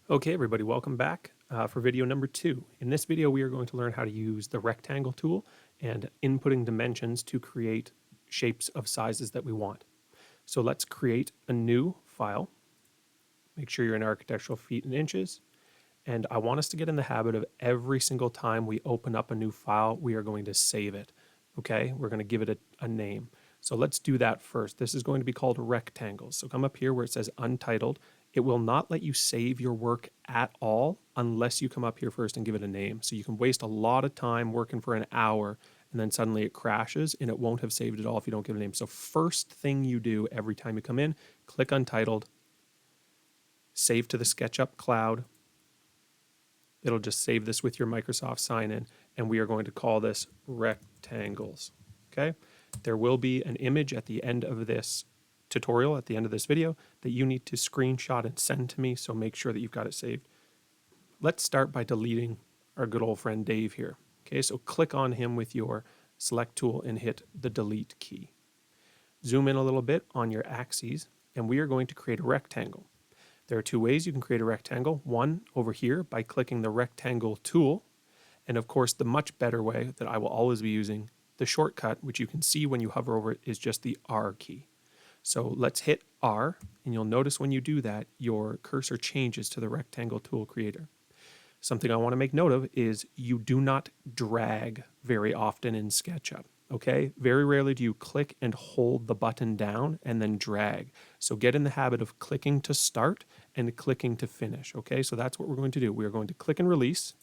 Okay, everybody, welcome back for video number 2. In this video, we are going to learn how to use the rectangle tool and inputting dimensions to create shapes of sizes that we want. So let's create a new file. Make sure you're in architectural feet and inches. And I want us to get in the habit of every single time we open up a new file, we are going to save it. Okay, we're going to give it a name. So let's do that first. This is going to be called rectangles. So come up here where it says untitled. It will not let you save your work at all unless you come up here first and give it a name. So you can waste a lot of time working for an hour and then suddenly it crashes and it won't have saved it all if you don't give it a name. So first thing you do every time you come in, click untitled, save to the Sketchup cloud. It'll just save this with your Microsoft sign-in, and we are going to call this rectangles, okay? There will be an image at the end of this tutorial, at the end of this video, that you need to screenshot and send to me, so make sure that you've got it saved. Let's start by deleting our good old friend Dave here, okay? So click on him with your select tool and hit the delete key. Zoom in a little bit on your axes, and we are going to create a rectangle. There are two ways you can create a rectangle. One over here by clicking the rectangle tool. And of course, the much better way that I will always be using, the shortcut, which you can see when you hover over it, is just the R key. So let's hit R, and you'll notice when you do that, your cursor changes to the rectangle tool creator. Something I want to make note of is you do not drag very often in SketchUp. Okay, very rarely do you click and hold the button down and then drag. So get in the habit of clicking to start and clicking to finish. Okay, so that's what we're going to do. We are going to click and release.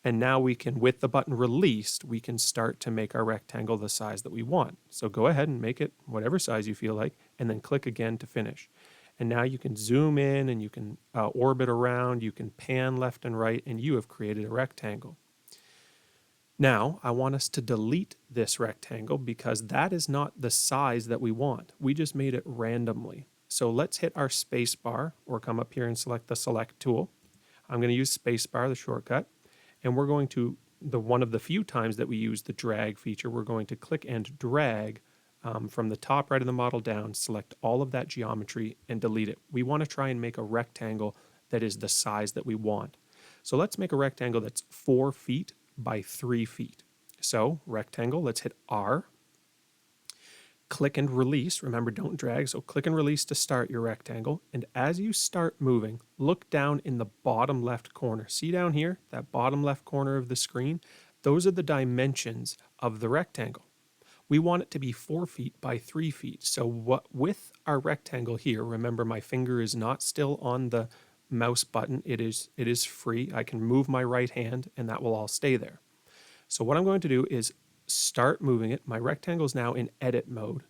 And now we can, with the button released, we can start to make our rectangle the size that we want. So go ahead and make it whatever size you feel like, and then click again to finish. And now you can zoom in and you can orbit around, you can pan left and right, and you have created a rectangle. Now, I want us to delete this rectangle because that is not the size that we want. We just made it randomly. So let's hit our space bar or come up here and select the select tool. I'm going to use space bar, the shortcut, and we're going to, one of the few times that we use the drag feature, we're going to click and drag from the top right of the model down, select all of that geometry and delete it. We want to try and make a rectangle that is the size that we want. So let's make a rectangle that's 4 feet by 3 feet. So rectangle, let's hit R. Click and release. Remember, don't drag. So click and release to start your rectangle. And as you start moving, look down in the bottom left corner. See down here, that bottom left corner of the screen? Those are the dimensions of the rectangle. We want it to be 4 feet by 3 feet. So with our rectangle here, remember my finger is not still on the mouse button. It is free. I can move my right hand and that will all stay there. So what I'm going to do is start moving it. My rectangle is now in edit mode,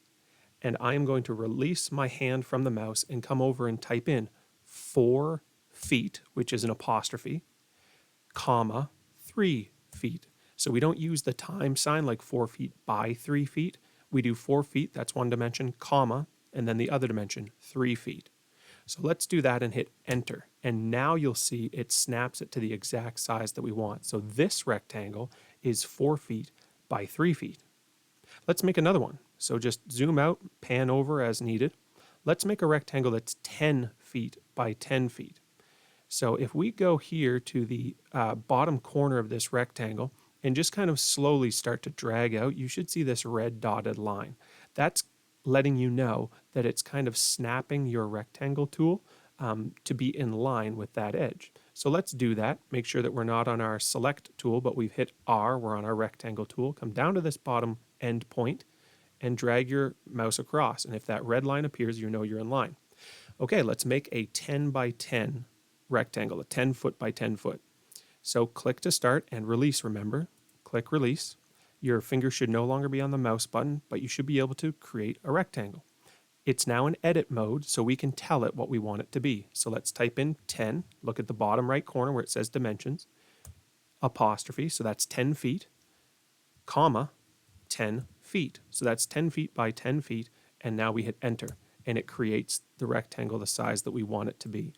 and I am going to release my hand from the mouse and come over and type in 4 feet, which is an apostrophe, comma, 3 feet. So we don't use the time sign like 4 feet by 3 feet. We do 4 feet, that's one dimension, comma, and then the other dimension, 3 feet. So let's do that and hit enter. And now you'll see it snaps it to the exact size that we want. So this rectangle is 4 feet by 3 feet. Let's make another one. So just zoom out, pan over as needed. Let's make a rectangle that's 10 feet by 10 feet. So if we go here to the bottom corner of this rectangle and just kind of slowly start to drag out, you should see this red dotted line. That's letting you know that it's kind of snapping your rectangle tool to be in line with that edge. So let's do that. Make sure that we're not on our select tool, but we've hit R, we're on our rectangle tool. Come down to this bottom end point and drag your mouse across. And if that red line appears, you know you're in line. Okay, let's make a 10 by 10 rectangle, a 10 foot by 10 foot. So click to start and release, remember. Click release. Your finger should no longer be on the mouse button, but you should be able to create a rectangle. It's now in edit mode, so we can tell it what we want it to be. So let's type in 10, look at the bottom right corner where it says dimensions, apostrophe, so that's 10 feet, comma, 10 feet. So that's 10 feet by 10 feet, and now we hit enter, and it creates the rectangle the size that we want it to be.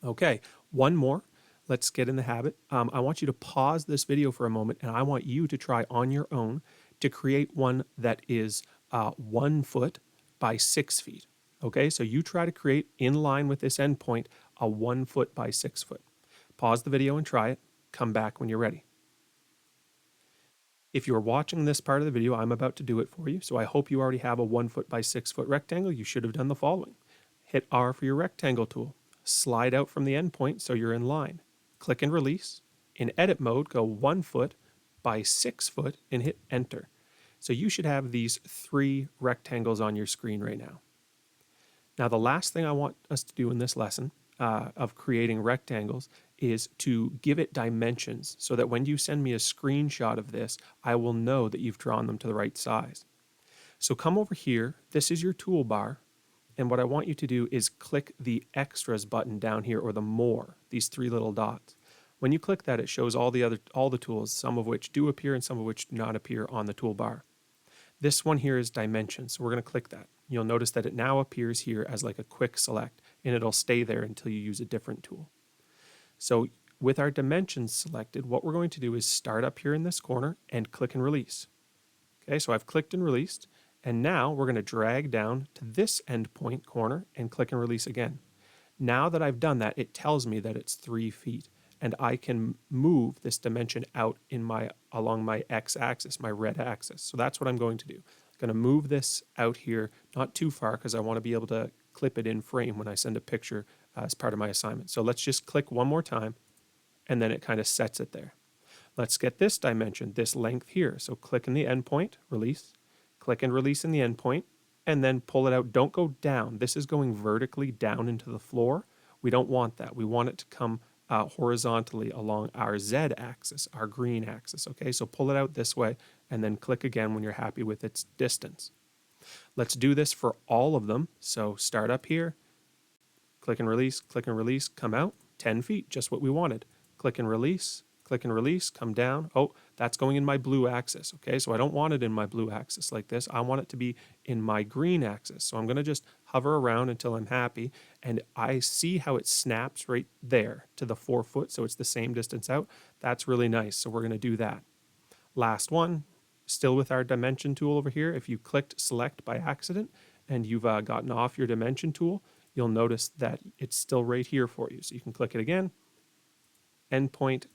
Okay, one more. Let's get in the habit. I want you to pause this video for a moment, and I want you to try on your own to create one that is 1 foot by 6 feet. Okay, so you try to create in line with this endpoint a 1 foot by 6 foot. Pause the video and try it. Come back when you're ready. If you're watching this part of the video, I'm about to do it for you. So I hope you already have a 1 foot by 6 foot rectangle. You should have done the following. Hit R for your rectangle tool. Slide out from the endpoint so you're in line. Click and release. In edit mode, go 1 foot by 6 foot and hit enter. So you should have these 3 rectangles on your screen right now. Now, the last thing I want us to do in this lesson of creating rectangles is to give it dimensions so that when you send me a screenshot of this, I will know that you've drawn them to the right size. So come over here. This is your toolbar. And what I want you to do is click the extras button down here, or the more, these 3 little dots. When you click that, it shows all the tools, some of which do appear and some of which do not appear on the toolbar. This one here is dimensions, so we're going to click that. You'll notice that it now appears here as like a quick select, and it'll stay there until you use a different tool. So with our dimensions selected, what we're going to do is start up here in this corner and click and release. Okay, so I've clicked and released, and now we're going to drag down to this endpoint corner and click and release again. Now that I've done that, it tells me that it's 3 feet, and I can move this dimension out along my x-axis, my red axis. So that's what I'm going to do. I'm going to move this out here, not too far, because I want to be able to clip it in frame when I send a picture as part of my assignment. So let's just click one more time, and then it kind of sets it there. Let's get this dimension, this length here. So click in the endpoint, release, click and release in the endpoint, and then pull it out. Don't go down. This is going vertically down into the floor. We don't want that. We want it to come horizontally along our Z axis, our green axis. Okay, so pull it out this way and then click again when you're happy with its distance. Let's do this for all of them. So start up here, click and release, come out, 10 feet, just what we wanted. Click and release, come down. Oh, that's going in my blue axis. Okay, so I don't want it in my blue axis like this. I want it to be in my green axis. So I'm going to just hover around until I'm happy, and I see how it snaps right there to the 4 foot, so it's the same distance out. That's really nice, so we're going to do that. Last one, still with our dimension tool over here. If you clicked select by accident and you've gotten off your dimension tool, you'll notice that it's still right here for you. So you can click it again, endpoint,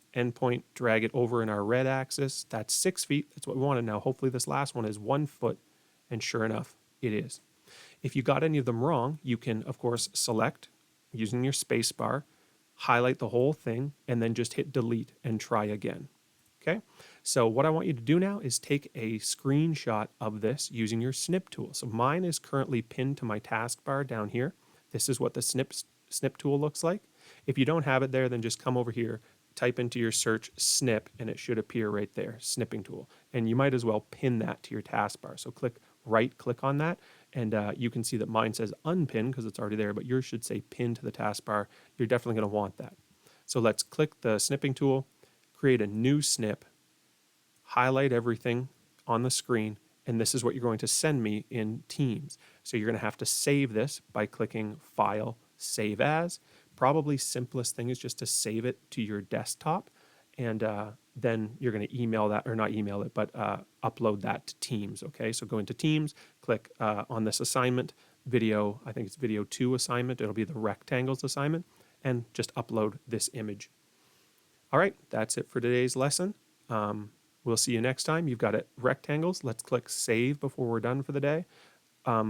drag it over in our red axis. That's 6 feet. That's what we wanted. Now, hopefully this last one is 1 foot, and sure enough, it is. If you got any of them wrong, you can, of course, select using your space bar, highlight the whole thing, and then just hit delete and try again. Okay, so what I want you to do now is take a screenshot of this using your Snip tool. So mine is currently pinned to my taskbar down here. This is what the Snip tool looks like. If you don't have it there, then just come over here, type into your search Snip, and it should appear right there, snipping tool. And you might as well pin that to your taskbar. So right click on that, and you can see that mine says unpin because it's already there, but yours should say pin to the taskbar. You're definitely going to want that. So let's click the snipping tool, create a new snip, highlight everything on the screen, and this is what you're going to send me in Teams. So you're going to have to save this by clicking File, Save As. Probably simplest thing is just to save it to your desktop, and then you're going to email that, or not email it, but upload that to Teams. Okay, so go into Teams, click on this assignment, video, I think it's video 2 assignment, it'll be the rectangles assignment, and just upload this image. All right, that's it for today's lesson. We'll see you next time. You've got it rectangles. Let's click save before we're done for the day.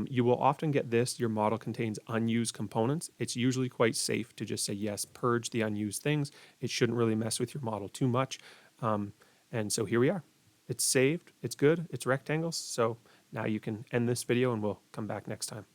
You will often get this, your model contains unused components. It's usually quite safe to just say yes, purge the unused things. It shouldn't really mess with your model too much. And so here we are. It's saved, it's good, it's rectangles. So now you can end this video and we'll come back next time.